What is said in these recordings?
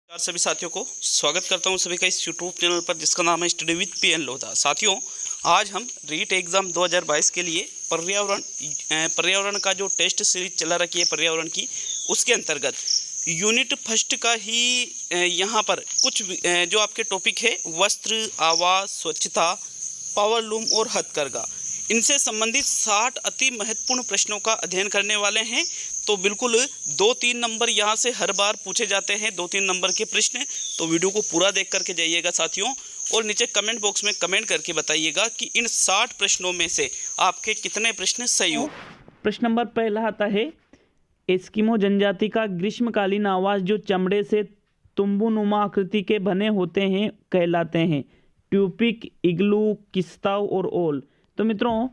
नमस्कार सभी साथियों को स्वागत करता हूं सभी का इस यूट्यूब चैनल पर जिसका नाम है स्टडी विद पीएन लोधा। साथियों, आज हम रीट एग्ज़ाम 2022 के लिए पर्यावरण का जो टेस्ट सीरीज चला रखी है पर्यावरण की, उसके अंतर्गत यूनिट फर्स्ट का ही यहां पर कुछ जो आपके टॉपिक है वस्त्र, आवास, स्वच्छता, पावर लूम और हथकरघा, इनसे संबंधित 60 अति महत्वपूर्ण प्रश्नों का अध्ययन करने वाले हैं। तो बिल्कुल 2-3 नंबर यहाँ से हर बार पूछे जाते हैं, 2-3 नंबर के प्रश्न। तो वीडियो को पूरा देख करके जाइएगा साथियों, और नीचे कमेंट बॉक्स में कमेंट करके बताइएगा कि इन 60 प्रश्नों में से आपके कितने प्रश्न सही हो। प्रश्न नंबर पहला आता है, एस्किमो जनजाति का ग्रीष्मकालीन आवास जो चमड़े से तुंबुनुमा आकृति के बने होते हैं कहलाते हैं? ट्यूपिक, इग्लू, किस्ताव और ओल। तो मित्रों,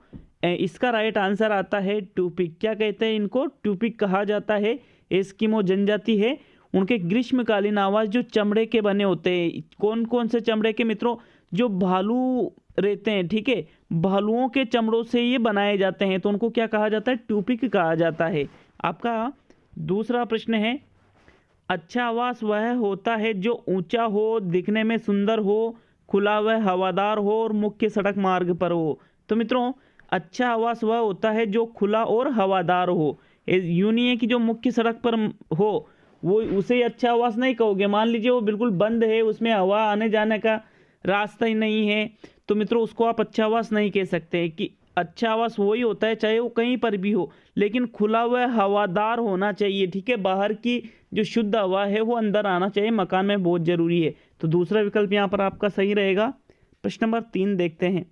इसका राइट आंसर आता है ट्यूपिक। क्या कहते हैं इनको? ट्यूपिक कहा जाता है। एस्किमो जनजाति है, उनके ग्रीष्मकालीन आवास जो चमड़े के बने होते हैं। कौन कौन से चमड़े के मित्रों? जो भालू रहते हैं, ठीक है, भालुओं के चमड़ों से ये बनाए जाते हैं, तो उनको क्या कहा जाता है? ट्यूपिक कहा जाता है। आपका दूसरा प्रश्न है, अच्छा आवास वह होता है जो ऊंचा हो, दिखने में सुंदर हो, खुला व हवादार हो और मुख्य सड़क मार्ग पर हो। तो मित्रों, अच्छा आवास वह होता है जो खुला और हवादार हो। यूं नहीं है कि जो मुख्य सड़क पर हो वो उसे अच्छा आवास नहीं कहोगे। मान लीजिए वो बिल्कुल बंद है, उसमें हवा आने जाने का रास्ता ही नहीं है, तो मित्रों उसको आप अच्छा आवास नहीं कह सकते। कि अच्छा आवास वही होता है चाहे वो कहीं पर भी हो, लेकिन खुला हुआ हवादार होना चाहिए, ठीक है। बाहर की जो शुद्ध हवा है वो अंदर आना चाहिए, मकान में बहुत जरूरी है। तो दूसरा विकल्प यहाँ पर आपका सही रहेगा। प्रश्न नंबर 3 देखते हैं,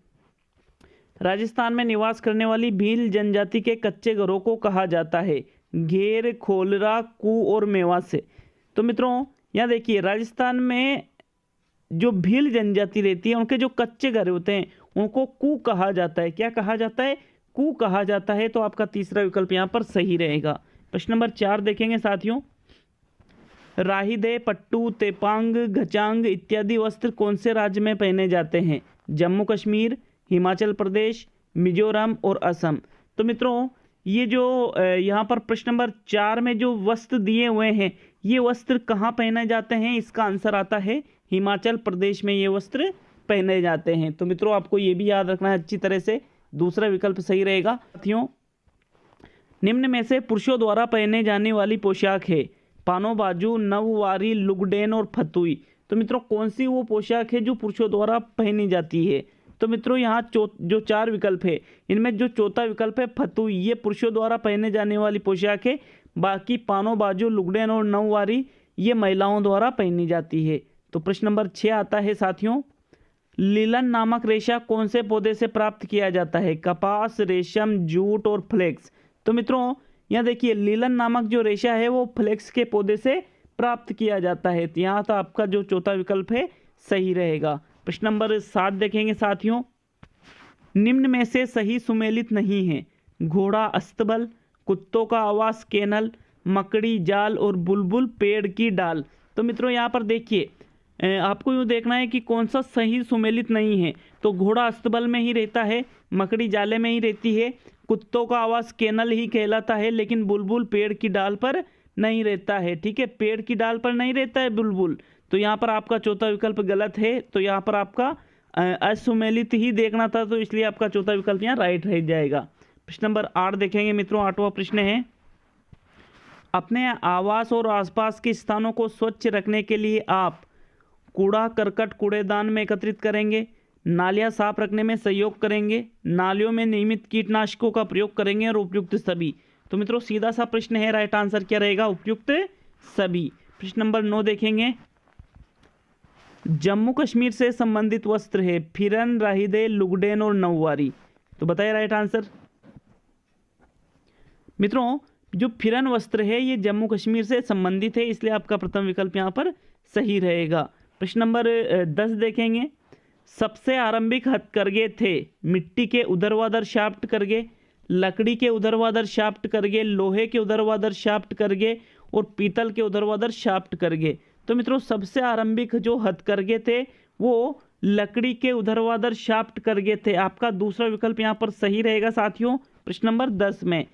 राजस्थान में निवास करने वाली भील जनजाति के कच्चे घरों को कहा जाता है? घेर, खोलरा, कू और मेवासे। तो मित्रों यहाँ देखिए, राजस्थान में जो भील जनजाति रहती है उनके जो कच्चे घर होते हैं उनको कू कहा जाता है। क्या कहा जाता है? कू कहा जाता है। तो आपका तीसरा विकल्प यहाँ पर सही रहेगा। प्रश्न नंबर 4 देखेंगे साथियों, राहिदे, पट्टू, तेपांग, घचांग इत्यादि वस्त्र कौन से राज्य में पहने जाते हैं? जम्मू कश्मीर, हिमाचल प्रदेश, मिजोरम और असम। तो मित्रों ये जो यहाँ पर प्रश्न नंबर 4 में जो वस्त्र दिए हुए हैं, ये वस्त्र कहाँ पहने जाते हैं? इसका आंसर आता है हिमाचल प्रदेश में ये वस्त्र पहने जाते हैं। तो मित्रों आपको ये भी याद रखना है अच्छी तरह से, दूसरा विकल्प सही रहेगा। साथियों, निम्न में से पुरुषों द्वारा पहने जाने वाली पोशाक है? पानो बाजू, नववारी, लुगडेन और फतुई। तो मित्रों कौन सी वो पोशाक है जो पुरुषों द्वारा पहनी जाती है? तो मित्रों यहाँ जो 4 विकल्प है, इनमें जो चौथा विकल्प है फतुई, ये पुरुषों द्वारा पहने जाने वाली पोशाक है। बाकी पानो बाजू, लुगडेन और नववारी ये महिलाओं द्वारा पहनी जाती है। तो प्रश्न नंबर 6 आता है साथियों, लीलन नामक रेशा कौन से पौधे से प्राप्त किया जाता है? कपास, रेशम, जूट और फ्लेक्स। तो मित्रों यहाँ देखिए, लीलन नामक जो रेशा है वो फ्लेक्स के पौधे से प्राप्त किया जाता है। तो यहाँ तो आपका जो चौथा विकल्प है सही रहेगा। प्रश्न नंबर 7 देखेंगे साथियों, निम्न में से सही सुमेलित नहीं है? घोड़ा अस्तबल, कुत्तों का आवास केनल, मकड़ी जाल और बुलबुल पेड़ की डाल। तो मित्रों यहाँ पर देखिए, आपको यूँ देखना है कि कौन सा सही सुमेलित नहीं है। तो घोड़ा अस्तबल में ही रहता है, मकड़ी जाले में ही रहती है, कुत्तों का आवास केनल ही कहलाता है, लेकिन बुलबुल पेड़ की डाल पर नहीं रहता है, ठीक है। पेड़ की डाल पर नहीं रहता है बुलबुल। तो यहाँ पर आपका चौथा विकल्प गलत है। तो यहाँ पर आपका असुमेलित ही देखना था, तो इसलिए आपका चौथा विकल्प यहाँ राइट रह जाएगा। प्रश्न नंबर 8 देखेंगे मित्रों, 8वां प्रश्न है, अपने आवास और आसपास के स्थानों को स्वच्छ रखने के लिए आप कूड़ा करकट कूड़ेदान में एकत्रित करेंगे, नालियां साफ रखने में सहयोग करेंगे, नालियों में नियमित कीटनाशकों का प्रयोग करेंगे और उपयुक्त सभी। तो मित्रों सीधा सा प्रश्न है, राइट आंसर क्या रहेगा? उपयुक्त सभी। प्रश्न नंबर 9 देखेंगे, जम्मू कश्मीर से संबंधित वस्त्र है? फिरन, राहिदे, लुगडेन और नववारी। तो बताइए राइट आंसर। मित्रों जो फिरन वस्त्र है ये जम्मू कश्मीर से संबंधित है, इसलिए आपका प्रथम विकल्प यहाँ पर सही रहेगा। प्रश्न नंबर 10 देखेंगे, सबसे आरंभिक हथकरघे थे? मिट्टी के ऊर्ध्वाधर शाफ्ट करघे, लकड़ी के ऊर्ध्वाधर शाफ्ट करघे, लोहे के ऊर्ध्वाधर शाफ्ट करघे और पीतल के ऊर्ध्वाधर शाफ्ट करघे। तो मित्रों सबसे आरंभिक जो हथकरघे थे वो लकड़ी के ऊर्ध्वाधर शाफ्ट करघे थे। आपका दूसरा विकल्प यहाँ पर सही रहेगा साथियों, प्रश्न नंबर 10 में।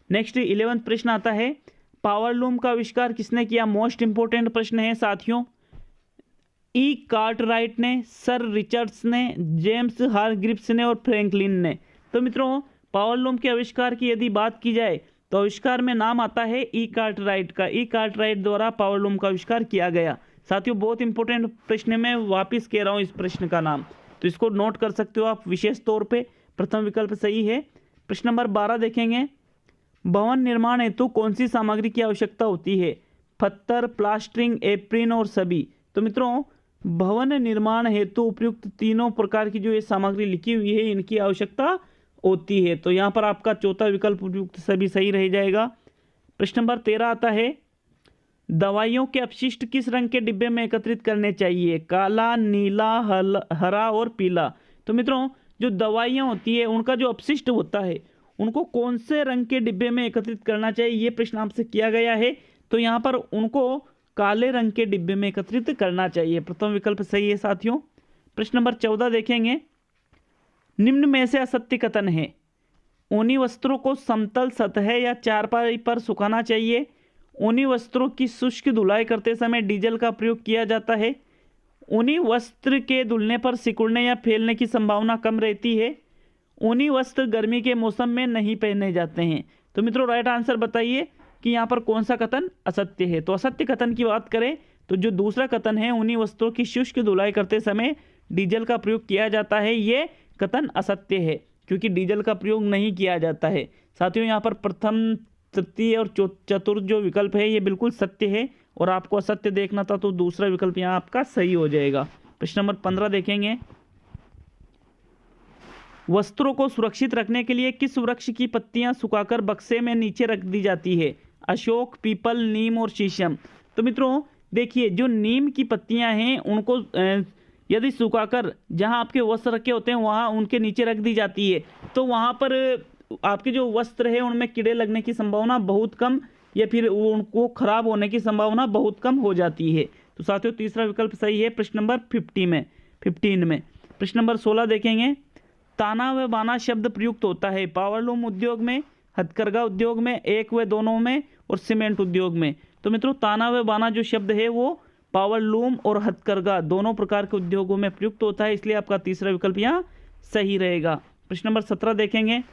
नेक्स्ट 11वां प्रश्न आता है, पावर लूम का आविष्कार किसने किया? मोस्ट इंपोर्टेंट प्रश्न है साथियों। ई कार्टराइट ने, सर रिचर्ड्स ने, जेम्स हारग्रीव्स ने और फ्रैंकलिन ने। तो मित्रों पावर लूम के आविष्कार की यदि बात की जाए तो आविष्कार में नाम आता है ई कार्टराइट का। ई कार्टराइट द्वारा पावर लूम का आविष्कार किया गया। साथियों बहुत इंपॉर्टेंट प्रश्न में वापिस कह रहा हूँ इस प्रश्न का नाम, तो इसको नोट कर सकते हो आप विशेष तौर पे। प्रथम विकल्प सही है। प्रश्न नंबर 12 देखेंगे, भवन निर्माण हेतु कौन सी सामग्री की आवश्यकता होती है? पत्थर, प्लास्टरिंग, एप्रिन और सभी। तो मित्रों भवन निर्माण हेतु उपयुक्त तीनों प्रकार की जो ये सामग्री लिखी हुई है इनकी आवश्यकता होती है। तो यहाँ पर आपका चौथा विकल्प उपयुक्त सभी सही रह जाएगा। प्रश्न नंबर 13 आता है, दवाइयों के अपशिष्ट किस रंग के डिब्बे में एकत्रित करने चाहिए? काला, नीला, हरा और पीला। तो मित्रों जो दवाइयाँ होती है उनका जो अपशिष्ट होता है उनको कौन से रंग के डिब्बे में एकत्रित करना चाहिए, ये प्रश्न आपसे किया गया है। तो यहाँ पर उनको काले रंग के डिब्बे में एकत्रित करना चाहिए। प्रथम विकल्प सही है साथियों। प्रश्न नंबर 14 देखेंगे, निम्न में से असत्य कथन है? ऊनी वस्त्रों को समतल सतह या चारपाई पर सुखाना चाहिए। ऊनी वस्त्रों की शुष्क धुलाई करते समय डीजल का प्रयोग किया जाता है। ऊनी वस्त्र के धुलने पर सिकुड़ने या फैलने की संभावना कम रहती है। ऊनी वस्त्र गर्मी के मौसम में नहीं पहने जाते हैं। तो मित्रों राइट आंसर बताइए कि यहाँ पर कौन सा कथन असत्य है। तो असत्य कथन की बात करें तो जो दूसरा कथन है, ऊनी वस्त्रों की शुष्क धुलाई करते समय डीजल का प्रयोग किया जाता है, ये कथन असत्य है क्योंकि डीजल का प्रयोग नहीं किया जाता है। साथियों यहाँ पर प्रथम, तृतीय और चतुर्थ जो विकल्प है ये बिल्कुल सत्य है और आपको असत्य देखना था तो दूसरा विकल्प यहाँ आपका सही हो जाएगा। प्रश्न नंबर 15 देखेंगे, वस्त्रों को सुरक्षित रखने के लिए किस वृक्ष की पत्तियां सुखाकर बक्से में नीचे रख दी जाती है? अशोक, पीपल, नीम और शीशम। तो मित्रों देखिए जो नीम की पत्तियां हैं उनको यदि सुखाकर जहां आपके वस्त्र रखे होते हैं वहां उनके नीचे रख दी जाती है तो वहां पर आपके जो वस्त्र है उनमें कीड़े लगने की संभावना बहुत कम या फिर उनको खराब होने की संभावना बहुत कम हो जाती है। तो साथियों तीसरा विकल्प सही है प्रश्न नंबर 15 में। प्रश्न नंबर 16 देखेंगे, ताना व बाना शब्द प्रयुक्त होता है पावरलूम उद्योग में, हथकरघा उद्योग में, एक व दोनों में और सीमेंट उद्योग में। तो मित्रों ताना व बाना जो शब्द है वो पावरलूम और हथकरघा दोनों प्रकार के उद्योगों में प्रयुक्त होता है, इसलिए आपका तीसरा विकल्प यहाँ सही रहेगा। प्रश्न नंबर 17 देखेंगे,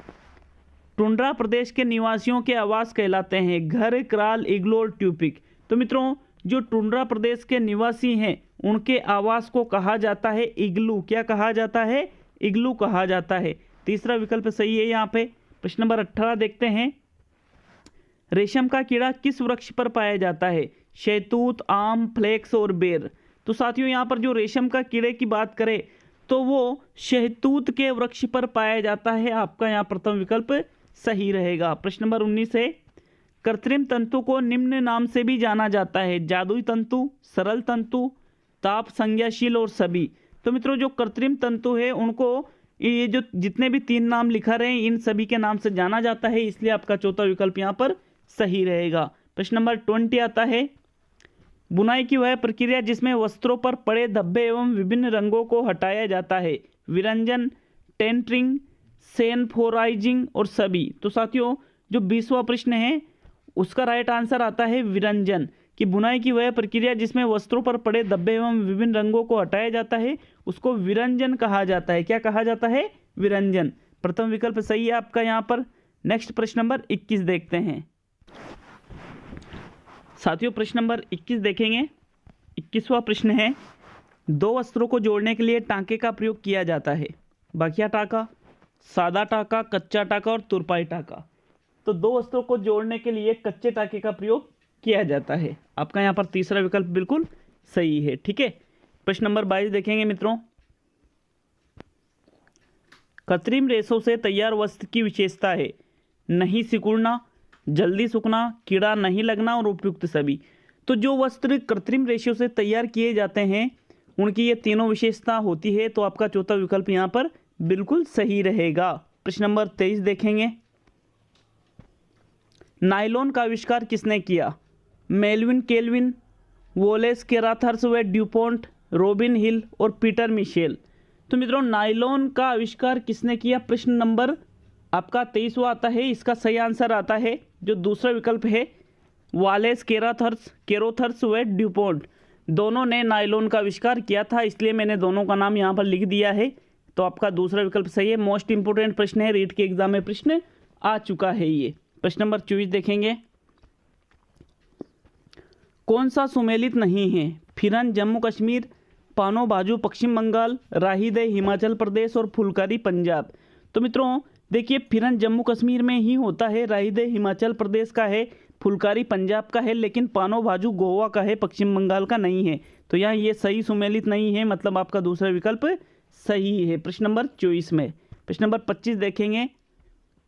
टुंड्रा प्रदेश के निवासियों के आवास कहलाते हैं घर, क्राल, इग्लू और ट्यूपिक। तो मित्रों जो टुंड्रा प्रदेश के निवासी हैं उनके आवास को कहा जाता है इग्लू। क्या कहा जाता है? इग्लू कहा जाता है। तीसरा विकल्प सही है यहाँ पे। प्रश्न नंबर 18 देखते हैं, रेशम का कीड़ा किस वृक्ष पर पाया जाता है? शहतूत, आम, फ्लेक्स और बेर। तो साथियों यहाँ पर जो रेशम का कीड़े की बात करें तो वो शहतूत के वृक्ष पर पाया जाता है। आपका यहाँ प्रथम विकल्प सही रहेगा। प्रश्न नंबर 19 है, कृत्रिम तंतु को निम्न नाम से भी जाना जाता है जादुई तंतु, सरल तंतु, ताप संज्ञाशील और सभी। तो मित्रों जो कृत्रिम तंतु है उनको ये जो जितने भी 3 नाम लिखा रहे हैं इन सभी के नाम से जाना जाता है, इसलिए आपका चौथा विकल्प यहाँ पर सही रहेगा। प्रश्न नंबर 20 आता है, बुनाई की वह प्रक्रिया जिसमें वस्त्रों पर पड़े धब्बे एवं विभिन्न रंगों को हटाया जाता है? विरंजन, टेंटरिंग, सेनफोराइजिंग और सभी। तो साथियों जो 20वां प्रश्न है उसका राइट आंसर आता है विरंजन, कि बुनाई की वह प्रक्रिया जिसमें वस्त्रों पर पड़े धब्बे एवं विभिन्न रंगों को हटाया जाता है उसको विरंजन कहा जाता है। क्या कहा जाता है? विरंजन। प्रथम विकल्प सही है आपका यहाँ पर। नेक्स्ट प्रश्न नंबर 21 देखते हैं साथियों। प्रश्न नंबर 21 देखेंगे। 21वां प्रश्न है, 2 वस्त्रों को जोड़ने के लिए टांके का प्रयोग किया जाता है? बाकिया टाका, सादा टाका, कच्चा टाका और तुरपाई टाका। तो 2 वस्त्रों को जोड़ने के लिए कच्चे टाके का प्रयोग किया जाता है। आपका यहाँ पर तीसरा विकल्प बिल्कुल सही है। ठीक है। प्रश्न नंबर 22 देखेंगे मित्रों, कृत्रिम रेशों से तैयार वस्त्र की विशेषता है नहीं सिकुड़ना, जल्दी सूखना, कीड़ा नहीं लगना और उपयुक्त सभी। तो जो वस्त्र कृत्रिम रेशों से तैयार किए जाते हैं उनकी ये तीनों विशेषता होती है, तो आपका चौथा विकल्प यहाँ पर बिल्कुल सही रहेगा। प्रश्न नंबर 23 देखेंगे, नायलॉन का आविष्कार किसने किया? मेल्विन केल्विन, वोलेस केराथर्स व ड्यूपॉन्ट, रॉबिन हिल और पीटर मिशेल। तो मित्रों नायलॉन का आविष्कार किसने किया? प्रश्न नंबर आपका 23वां आता है। इसका सही आंसर आता है जो दूसरा विकल्प है, वालेस केराथर्स, केरोथर्स व ड्यूपॉन्ट। दोनों ने नायलॉन का आविष्कार किया था, इसलिए मैंने दोनों का नाम यहाँ पर लिख दिया है। तो आपका दूसरा विकल्प सही है। मोस्ट इंपोर्टेंट प्रश्न है, रीट के एग्जाम में प्रश्न आ चुका है ये। प्रश्न नंबर 24 देखेंगे। कौन सा सुमेलित नहीं है? फिरन जम्मू कश्मीर, पानो बाजू पश्चिम बंगाल, राहिदे हिमाचल प्रदेश और फुलकारी पंजाब। तो मित्रों देखिए, फिरन जम्मू कश्मीर में ही होता है, राहिदे हिमाचल प्रदेश का है, फुलकारी पंजाब का है, लेकिन पानो बाजू गोवा का है, पश्चिम बंगाल का नहीं है। तो यहाँ ये सही सुमेलित नहीं है, मतलब आपका दूसरा विकल्प सही है प्रश्न नंबर 24 में। प्रश्न नंबर 25 देखेंगे।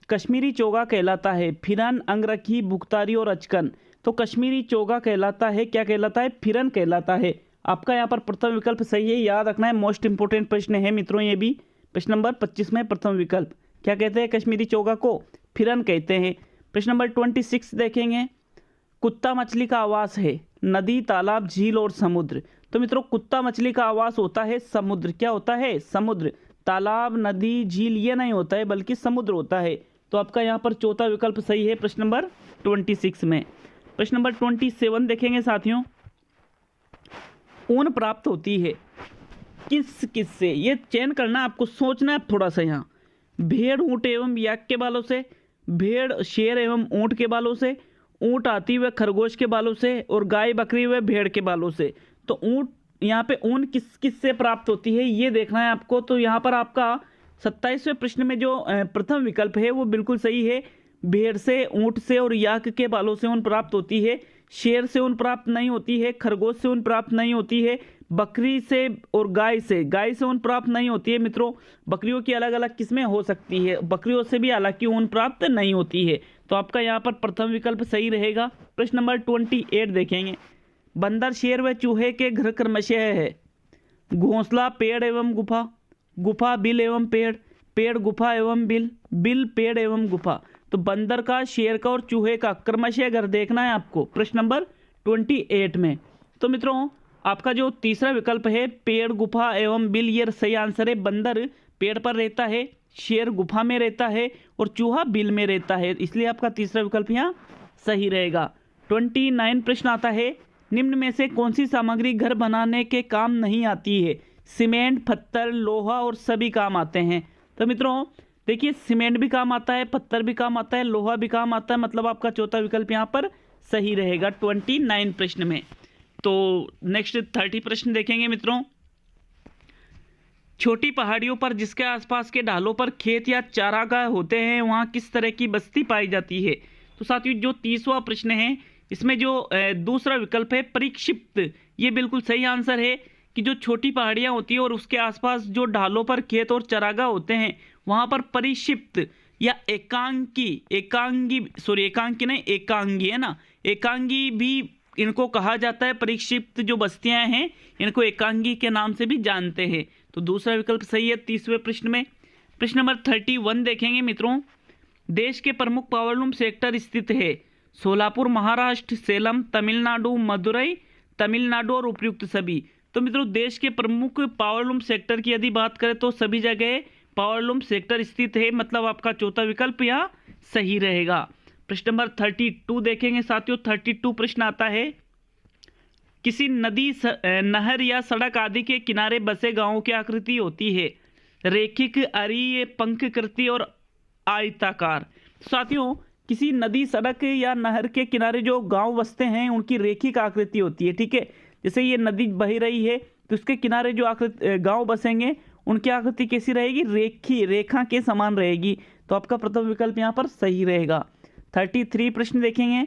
कश्मीरी चोगा कहलाता है फिरन, अंगरखी, बुख्तारी और अचकन। तो कश्मीरी चोगा कहलाता है, क्या कहलाता है? फिरन कहलाता है। आपका यहाँ पर प्रथम विकल्प सही है, याद रखना है, मोस्ट इंपोर्टेंट प्रश्न है मित्रों ये भी। प्रश्न नंबर 25 में प्रथम विकल्प क्या कहते हैं? कश्मीरी चोगा को फिरन कहते हैं। प्रश्न नंबर 26 देखेंगे। कुत्ता मछली का आवास है नदी, तालाब, झील और समुद्र। तो मित्रों कुत्ता मछली का आवास होता है समुद्र। क्या होता है? समुद्र। तालाब, नदी, झील ये नहीं होता है, बल्कि समुद्र होता है। तो आपका यहाँ पर चौथा विकल्प सही है प्रश्न नंबर 26 में। प्रश्न नंबर 27 देखेंगे साथियों। ऊन प्राप्त होती है किस किस से? ये चयन करना, आपको सोचना है थोड़ा सा। यहाँ भेड़, ऊँट एवं याक के बालों से, भेड़, शेर एवं ऊँट के बालों से, ऊँट आती हुए खरगोश के बालों से, और गाय, बकरी व भेड़ के बालों से। तो ऊँट, यहाँ पे ऊन किस किस से प्राप्त होती है ये देखना है आपको। तो यहाँ पर आपका 27वें प्रश्न में जो प्रथम विकल्प है वो बिल्कुल सही है। भेड़ से, ऊँट से और याक के बालों से ऊन प्राप्त होती है। शेर से ऊन प्राप्त नहीं होती है, खरगोश से ऊन प्राप्त नहीं होती है, बकरी से और गाय से ऊन प्राप्त नहीं होती है। मित्रों बकरियों की अलग अलग किस्में हो सकती है, बकरियों से भी हालांकि ऊन प्राप्त नहीं होती है। तो आपका यहाँ पर प्रथम विकल्प सही रहेगा। प्रश्न नंबर 28 देखेंगे। बंदर, शेर व चूहे के घर क्रमशः है घोंसला, पेड़ एवं गुफा, गुफा, बिल एवं पेड़, पेड़, गुफा एवं बिल, बिल, पेड़ एवं गुफा। तो बंदर का, शेर का और चूहे का क्रमशः घर देखना है आपको प्रश्न नंबर 28 में। तो मित्रों आपका जो तीसरा विकल्प है पेड़, गुफा एवं बिल, ये सही आंसर है। बंदर पेड़ पर रहता है, शेर गुफा में रहता है और चूहा बिल में रहता है, इसलिए आपका तीसरा विकल्प यहाँ सही रहेगा। 29 प्रश्न आता है। निम्न में से कौन सी सामग्री घर बनाने के काम नहीं आती है? सीमेंट, पत्थर, लोहा और सभी काम आते हैं। तो मित्रों देखिए, सीमेंट भी काम आता है, पत्थर भी काम आता है, लोहा भी काम आता है, मतलब आपका चौथा विकल्प यहाँ पर सही रहेगा 29 प्रश्न में। तो नेक्स्ट 30 प्रश्न देखेंगे मित्रों। छोटी पहाड़ियों पर जिसके आसपास के ढालों पर खेत या चारागाह होते हैं, वहाँ किस तरह की बस्ती पाई जाती है? तो साथियों जो 30वां प्रश्न है, इसमें जो दूसरा विकल्प है परिक्षिप्त, ये बिल्कुल सही आंसर है कि जो छोटी पहाड़ियाँ होती है और उसके आसपास जो ढालों पर खेत और चारागाह होते हैं, वहाँ पर परिक्षिप्त या एकांगी है ना, एकांगी भी इनको कहा जाता है। परिक्षिप्त जो बस्तियां हैं इनको एकांगी के नाम से भी जानते हैं। तो दूसरा विकल्प सही है 30वें प्रश्न में। प्रश्न नंबर 31 देखेंगे मित्रों। देश के प्रमुख पावरलूम सेक्टर स्थित है सोलापुर महाराष्ट्र, सेलम तमिलनाडु, मदुरई तमिलनाडु और उपयुक्त सभी। तो मित्रों देश के प्रमुख पावरलूम सेक्टर की यदि बात करें तो सभी जगह पावरलूम सेक्टर स्थित है, मतलब आपका चौथा विकल्प यहाँ सही रहेगा। प्रश्न नंबर 32 देखेंगे साथियों। 32 प्रश्न आता है। किसी नदी, नहर या सड़क आदि के किनारे बसे गांवों की आकृति होती है रेखिक, अरीय, पंखकृति और आयताकार। साथियों किसी नदी, सड़क या नहर के किनारे जो गांव बसते हैं उनकी रेखिक आकृति होती है, ठीक है। जैसे ये नदी बह रही है तो उसके किनारे जो आकृति गांव बसेंगे उनकी आकृति कैसी रहेगी? रेखा के समान रहेगी। तो आपका प्रथम विकल्प यहाँ पर सही रहेगा। 33 प्रश्न देखेंगे।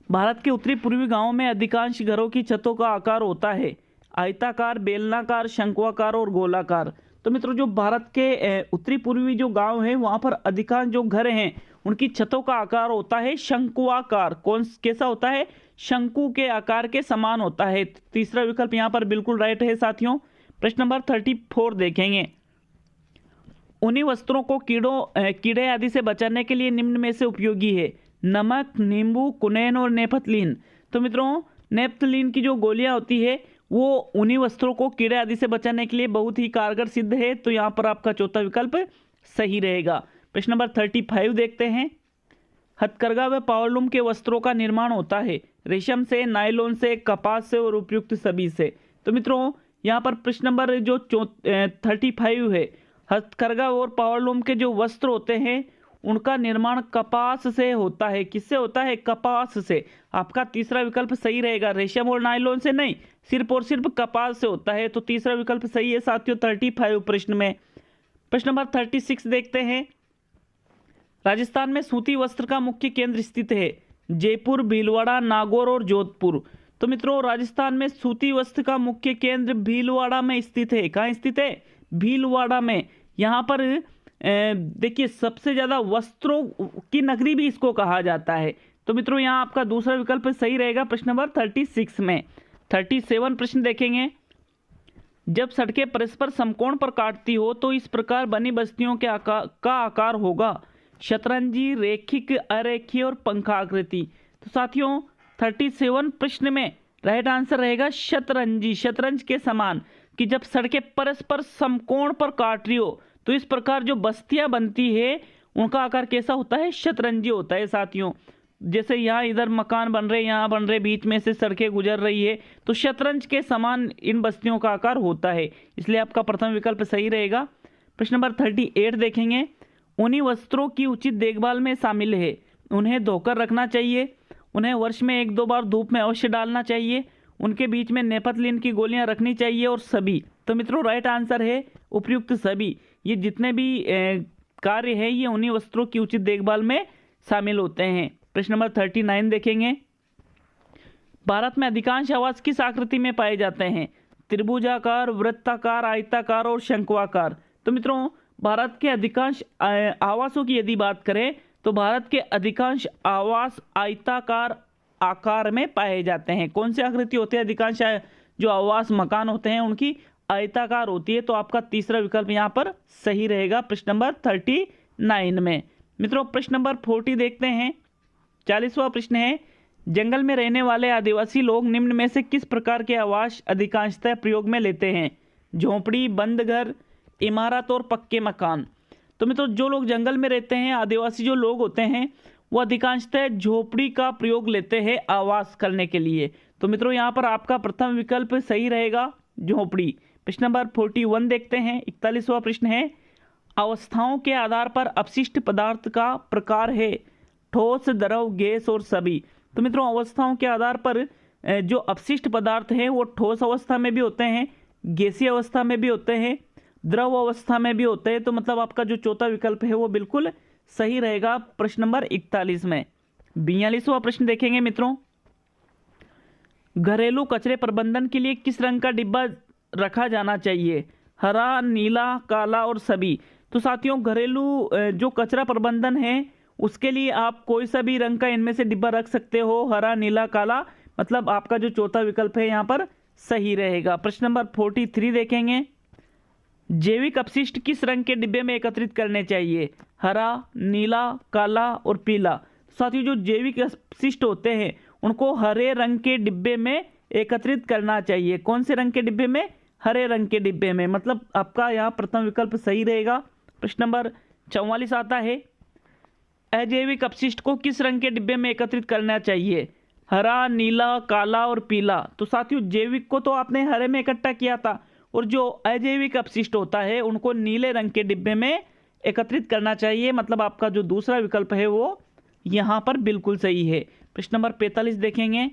भारत के उत्तरी पूर्वी गांवों में अधिकांश घरों की छतों का आकार होता है आयताकार, बेलनाकार, शंक्वाकार और गोलाकार। तो मित्रों जो भारत के उत्तरी पूर्वी जो गांव हैं वहां पर अधिकांश जो घर हैं उनकी छतों का आकार होता है शंक्वाकार। कैसा होता है? शंकु के आकार के समान होता है। तीसरा विकल्प यहाँ पर बिल्कुल राइट है साथियों। प्रश्न नंबर 34 देखेंगे। उन्हीं वस्त्रों को कीड़े आदि से बचाने के लिए निम्न में से उपयोगी है नमक, नींबू, कुनैन और नेपथलीन। तो मित्रों नेपथलीन की जो गोलियां होती है वो उन्हीं वस्त्रों को कीड़े आदि से बचाने के लिए बहुत ही कारगर सिद्ध है। तो यहाँ पर आपका चौथा विकल्प सही रहेगा। प्रश्न नंबर 35 देखते हैं। हथकरघा व पावरलूम के वस्त्रों का निर्माण होता है? रेशम से, नायलॉन से, कपास से और उपयुक्त सभी से। तो मित्रों यहाँ पर प्रश्न नंबर जो 35 है, हथकरघा और पावरलूम के जो वस्त्र होते हैं उनका निर्माण कपास से होता है। किससे होता है? कपास से। आपका तीसरा विकल्प सही रहेगा, रेशम और नायलॉन से नहीं, सिर्फ और सिर्फ कपास से होता है। तो तीसरा विकल्प सही है साथियों 35 प्रश्न में। प्रश्न नंबर 36 देखते हैं। राजस्थान में सूती वस्त्र का मुख्य केंद्र स्थित है? जयपुर, भीलवाड़ा, नागौर और जोधपुर। तो मित्रों राजस्थान में सूती वस्त्र का मुख्य केंद्र भीलवाड़ा में स्थित है। कहाँ स्थित है? भीलवाड़ा में। यहाँ पर देखिए सबसे ज्यादा वस्त्रों की नगरी भी इसको कहा जाता है। तो मित्रों यहाँ आपका दूसरा विकल्प सही रहेगा प्रश्न नंबर 36 में। 37 प्रश्न देखेंगे। जब सड़कें परस्पर समकोण पर काटती हो तो इस प्रकार बनी बस्तियों के आकार होगा? शतरंजी, रेखिक, अरेखीय और पंखाकृति। तो साथियों 37 प्रश्न में राइट आंसर रहेगा शतरंजी, शतरंज के समान। कि जब सड़कें परस्पर समकोण पर काट रही हो तो इस प्रकार जो बस्तियां बनती है उनका आकार कैसा होता है? शतरंजी होता है साथियों। जैसे यहाँ इधर मकान बन रहे, यहाँ बन रहे, बीच में से सड़कें गुजर रही है, तो शतरंज के समान इन बस्तियों का आकार होता है। इसलिए आपका प्रथम विकल्प सही रहेगा। प्रश्न नंबर 38 देखेंगे। ऊनी वस्त्रों की उचित देखभाल में शामिल है? उन्हें धोकर रखना चाहिए, उन्हें वर्ष में 1-2 बार धूप में अवश्य डालना चाहिए, उनके बीच में नेपथलीन की गोलियां रखनी चाहिए और सभी। तो मित्रों राइट आंसर है उपयुक्त सभी। ये जितने भी कार्य है ये ऊनी वस्त्रों की उचित देखभाल में शामिल होते हैं। प्रश्न नंबर 39 देखेंगे। भारत में अधिकांश आवास किस आकृति में पाए जाते हैं? त्रिभुजाकार, वृत्ताकार, आयताकार और शंक्वाकार। तो मित्रों भारत के अधिकांश आवासों की यदि बात करें तो भारत के अधिकांश आवास आयताकार आकार में पाए जाते हैं। कौन सी आकृति होती है? अधिकांश जो आवास मकान होते हैं उनकी आयताकार होती है। तो आपका तीसरा विकल्प यहाँ पर सही रहेगा प्रश्न नंबर 39 में। मित्रों प्रश्न नंबर 40 देखते हैं। 40वां प्रश्न है। जंगल में रहने वाले आदिवासी लोग निम्न में से किस प्रकार के आवास अधिकांशतः प्रयोग में लेते हैं? झोंपड़ी, बंद घर, इमारत और पक्के मकान। तो मित्रों जो लोग जंगल में रहते हैं, आदिवासी जो लोग होते हैं, वो अधिकांशतः झोपड़ी का प्रयोग लेते हैं आवास करने के लिए। तो मित्रों यहाँ पर आपका प्रथम विकल्प सही रहेगा, झोपड़ी। प्रश्न नंबर 41 देखते हैं। 41वां प्रश्न है। अवस्थाओं के आधार पर अपशिष्ट पदार्थ का प्रकार है? ठोस, द्रव, गैस और सभी। तो मित्रों अवस्थाओं के आधार पर जो अपशिष्ट पदार्थ हैं वो ठोस अवस्था में भी होते हैं, गैसीय अवस्था में भी होते हैं, द्रव अवस्था में भी होते हैं। तो मतलब आपका जो चौथा विकल्प है वो बिल्कुल सही रहेगा प्रश्न नंबर 41 में। 42वां प्रश्न देखेंगे मित्रों। घरेलू कचरे प्रबंधन के लिए किस रंग का डिब्बा रखा जाना चाहिए? हरा, नीला, काला और सभी। तो साथियों घरेलू जो कचरा प्रबंधन है उसके लिए आप कोई सा भी रंग का इनमें से डिब्बा रख सकते हो, हरा, नीला, काला। मतलब आपका जो चौथा विकल्प है यहाँ पर सही रहेगा। प्रश्न नंबर 43 देखेंगे। जैविक अपशिष्ट किस रंग के डिब्बे में एकत्रित करने चाहिए? हरा, नीला, काला और पीला। साथियों जो जैविक अपशिष्ट होते हैं उनको हरे रंग के डिब्बे में एकत्रित करना चाहिए। कौन से रंग के डिब्बे में? हरे रंग के डिब्बे में। मतलब आपका यहाँ प्रथम विकल्प सही रहेगा। प्रश्न नंबर 44 आता है। अजैविक अपशिष्ट को किस रंग के डिब्बे में एकत्रित करना चाहिए? हरा, नीला, काला और पीला। तो साथियों जैविक को तो आपने हरे में इकट्ठा किया था और जो अजैविक अपशिष्ट होता है उनको नीले रंग के डिब्बे में एकत्रित करना चाहिए। मतलब आपका जो दूसरा विकल्प है वो यहाँ पर बिल्कुल सही है। प्रश्न नंबर 45 देखेंगे।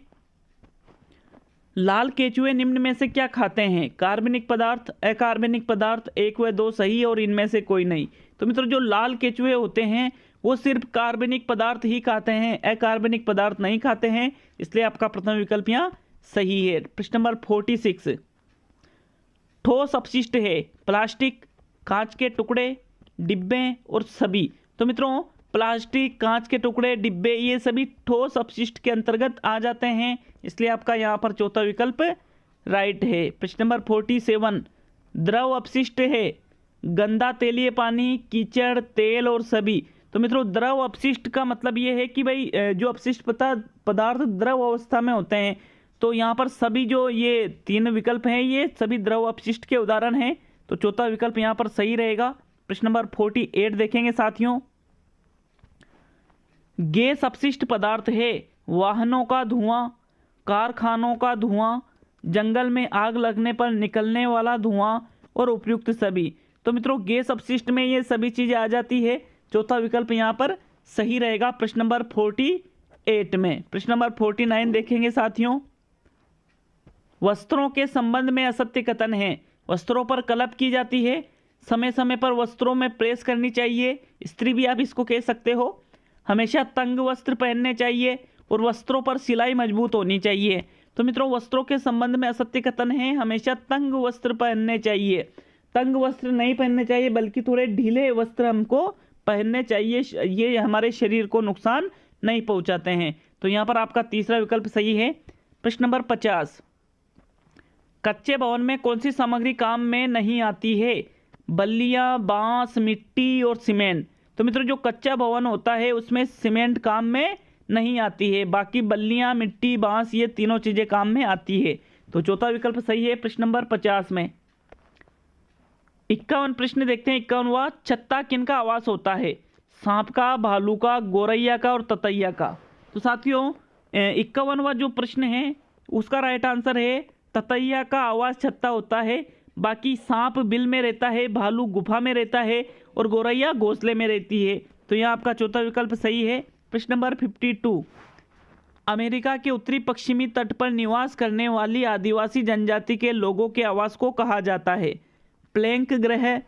लाल केचुए निम्न में से क्या खाते हैं? कार्बनिक पदार्थ, अकार्बनिक पदार्थ, 1 व 2 सही और इनमें से कोई नहीं। तो मित्रों जो लाल केचुए होते हैं वो सिर्फ कार्बनिक पदार्थ ही खाते हैं, अकार्बनिक पदार्थ नहीं खाते हैं। इसलिए आपका प्रथम विकल्प यहाँ सही है। प्रश्न नंबर 46। ठोस अपशिष्ट है? प्लास्टिक, कांच के टुकड़े, डिब्बे और सभी। तो मित्रों प्लास्टिक, कांच के टुकड़े, डिब्बे ये सभी ठोस अपशिष्ट के अंतर्गत आ जाते हैं। इसलिए आपका यहाँ पर चौथा विकल्प राइट है। प्रश्न नंबर 47। द्रव अपशिष्ट है? गंदा तेलीय पानी, कीचड़, तेल और सभी। तो मित्रों द्रव अपशिष्ट का मतलब ये है कि भाई जो अपशिष्ट पदार्थ द्रव अवस्था में होते हैं। तो यहाँ पर सभी जो ये 3 विकल्प हैं ये सभी द्रव अपशिष्ट के उदाहरण हैं। तो चौथा विकल्प यहाँ पर सही रहेगा। प्रश्न नंबर 48 देखेंगे साथियों। गैस अपशिष्ट पदार्थ है वाहनों का धुआं, कारखानों का धुआं, जंगल में आग लगने पर निकलने वाला धुआं और उपयुक्त सभी। तो मित्रों गैस अपशिष्ट में ये सभी चीजें आ जाती है। चौथा विकल्प यहाँ पर सही रहेगा प्रश्न नंबर 48 में। प्रश्न नंबर 49 देखेंगे साथियों। वस्त्रों के संबंध में असत्य कथन है। वस्त्रों पर कलप की जाती है, समय समय पर वस्त्रों में प्रेस करनी चाहिए, स्त्री भी आप इसको कह सकते हो, हमेशा तंग वस्त्र पहनने चाहिए और वस्त्रों पर सिलाई मजबूत होनी चाहिए। तो मित्रों वस्त्रों के संबंध में असत्य कथन है, हमेशा तंग वस्त्र पहनने चाहिए। तंग वस्त्र नहीं पहनने चाहिए बल्कि थोड़े ढीले वस्त्र हमको पहनने चाहिए, ये हमारे शरीर को नुकसान नहीं पहुंचाते हैं। तो यहाँ पर आपका तीसरा विकल्प सही है। प्रश्न नंबर 50, कच्चे भवन में कौन सी सामग्री काम में नहीं आती है? बल्लियां, बांस, मिट्टी और सीमेंट। तो मित्रों जो कच्चा भवन होता है उसमें सीमेंट काम में नहीं आती है, बाकी बल्लियां, मिट्टी, बांस ये तीनों चीजें काम में आती है। तो चौथा विकल्प सही है प्रश्न नंबर 50 में। 51 प्रश्न देखते हैं। 51वां, छत्ता किनका आवास होता है? सांप का, भालू का, गोरैया का और ततैया का। तो साथियों 51वां जो प्रश्न है उसका राइट आंसर है ततैया का आवास छत्ता होता है। बाकी सांप बिल में रहता है, भालू गुफा में रहता है और गोरैया घोंसले में रहती है। तो यह आपका चौथा विकल्प सही है। प्रश्न नंबर 52, अमेरिका के उत्तरी पश्चिमी तट पर निवास करने वाली आदिवासी जनजाति के लोगों के आवास को कहा जाता है? प्लैंक ग्रह,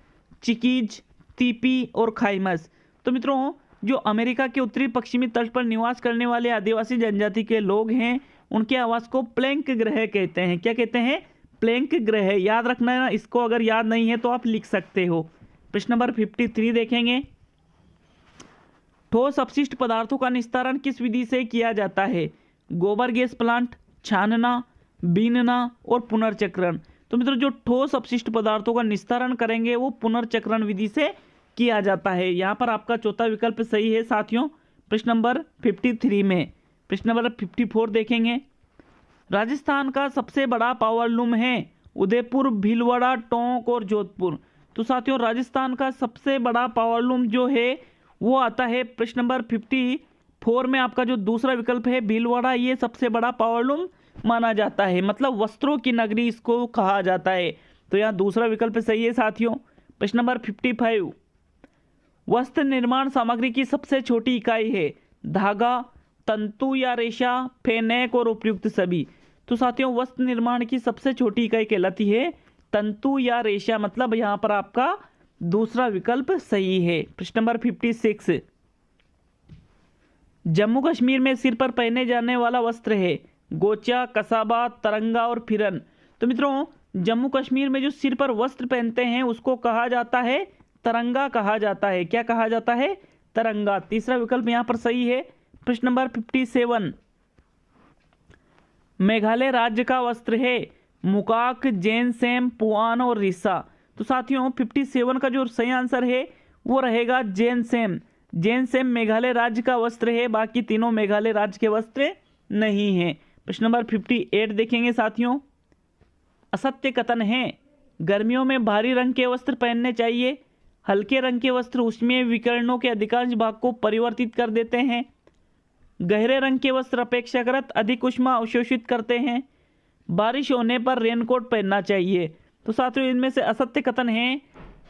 चिकीज, तीपी और खाइमस। तो मित्रों जो अमेरिका के उत्तरी पश्चिमी तट पर निवास करने वाले आदिवासी जनजाति के लोग हैं उनके आवास को प्लैंक ग्रह कहते हैं। क्या कहते हैं? प्लैंक ग्रह। याद रखना है ना इसको, अगर याद नहीं है तो आप लिख सकते हो। प्रश्न नंबर 53 देखेंगे। ठोस अपशिष्ट पदार्थों का निस्तारण किस विधि से किया जाता है? गोबर गैस प्लांट, छानना, बीनना और पुनर्चक्रण। तो मित्रों जो ठोस अपशिष्ट पदार्थों का निस्तारण करेंगे वो पुनर्चक्रण विधि से किया जाता है। यहाँ पर आपका चौथा विकल्प सही है साथियों प्रश्न नंबर 53 में। प्रश्न नंबर 54 देखेंगे। राजस्थान का सबसे बड़ा पावर लूम है उदयपुर, भीलवाड़ा, टोंक और जोधपुर। तो साथियों राजस्थान का सबसे बड़ा पावर लूम जो है वो आता है प्रश्न नंबर 54 में। आपका जो दूसरा विकल्प है भीलवाड़ा, ये सबसे बड़ा पावर लूम माना जाता है, मतलब वस्त्रों की नगरी इसको कहा जाता है। तो यहाँ दूसरा विकल्प सही है साथियों। प्रश्न नंबर 55, वस्त्र निर्माण सामग्री की सबसे छोटी इकाई है? धागा, तंतु या रेशा, फेनेक और उपयुक्त सभी। तो साथियों वस्त्र निर्माण की सबसे छोटी इकाई कहलाती है तंतु या रेशा, मतलब यहाँ पर आपका दूसरा विकल्प सही है। प्रश्न नंबर 56, जम्मू कश्मीर में सिर पर पहने जाने वाला वस्त्र है? गोचा, कसाबा, तरंगा और फिरन। तो मित्रों जम्मू कश्मीर में जो सिर पर वस्त्र पहनते हैं उसको कहा जाता है तरंगा कहा जाता है। क्या कहा जाता है? तरंगा। तीसरा विकल्प यहाँ पर सही है। प्रश्न नंबर 57, मेघालय राज्य का वस्त्र है? मुकाक, जैनसेम, पुआन और रिसा। तो साथियों 57 का जो सही आंसर है वो रहेगा जैनसेम। जैनसेम मेघालय राज्य का वस्त्र है, बाकी तीनों मेघालय राज्य के वस्त्र नहीं हैं। प्रश्न नंबर 58 देखेंगे साथियों। असत्य कथन है गर्मियों में भारी रंग के वस्त्र पहनने चाहिए, हल्के रंग के वस्त्र ऊष्मीय विकिरणों के अधिकांश भाग को परिवर्तित कर देते हैं, गहरे रंग के वस्त्र अपेक्षाकृत अधिक ऊष्मा अवशोषित करते हैं, बारिश होने पर रेनकोट पहनना चाहिए। तो साथियों इनमें से असत्य कथन है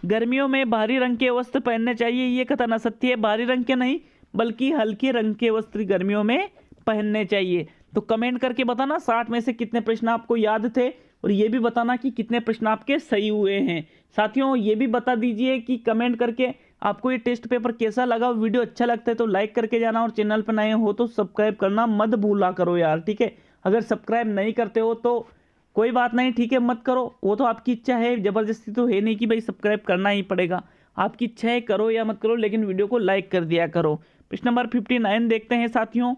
गर्मियों में भारी रंग के वस्त्र पहनने चाहिए, ये कथन असत्य है। भारी रंग के नहीं बल्कि हल्के रंग के वस्त्र गर्मियों में पहनने चाहिए। तो कमेंट करके बताना 60 में से कितने प्रश्न आपको याद थे और ये भी बताना कि कितने प्रश्न आपके सही हुए हैं। साथियों ये भी बता दीजिए कि कमेंट करके आपको ये टेस्ट पेपर कैसा लगा। वीडियो अच्छा लगता है तो लाइक करके जाना और चैनल पर नए हो तो सब्सक्राइब करना मत भूला करो यार, ठीक है। अगर सब्सक्राइब नहीं करते हो तो कोई बात नहीं, ठीक है, मत करो, वो तो आपकी इच्छा है, ज़बरदस्ती तो है नहीं कि भाई सब्सक्राइब करना ही पड़ेगा। आपकी इच्छा है करो या मत करो, लेकिन वीडियो को लाइक कर दिया करो। प्रश्न नंबर 59 देखते हैं साथियों।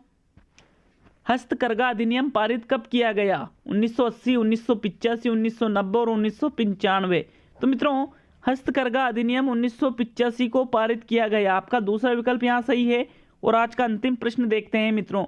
हस्तकरघा अधिनियम पारित कब किया गया? 1980, 1985, 1990 और 1995। तो मित्रों हस्तकरघा अधिनियम 1985 को पारित किया गया। आपका दूसरा विकल्प यहाँ सही है। और आज का अंतिम प्रश्न देखते हैं मित्रों।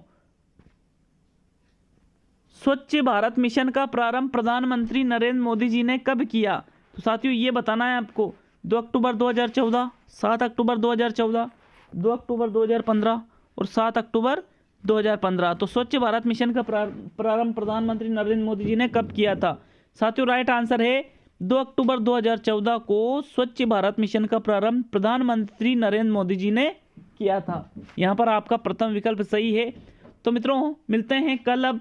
स्वच्छ भारत मिशन का प्रारंभ प्रधानमंत्री नरेंद्र मोदी जी ने कब किया? तो साथियों ये बताना है आपको। 2 अक्टूबर 2014, 7 अक्टूबर 2014, 2 अक्टूबर 2015 और 7 अक्टूबर 2015। तो स्वच्छ भारत मिशन का प्रारंभ प्रधानमंत्री नरेंद्र मोदी जी ने कब किया था? साथियों राइट आंसर है 2 अक्टूबर 2014 को स्वच्छ भारत मिशन का प्रारंभ प्रधानमंत्री नरेंद्र मोदी जी ने किया था। यहाँ पर आपका प्रथम विकल्प सही है। तो मित्रों मिलते हैं कल अब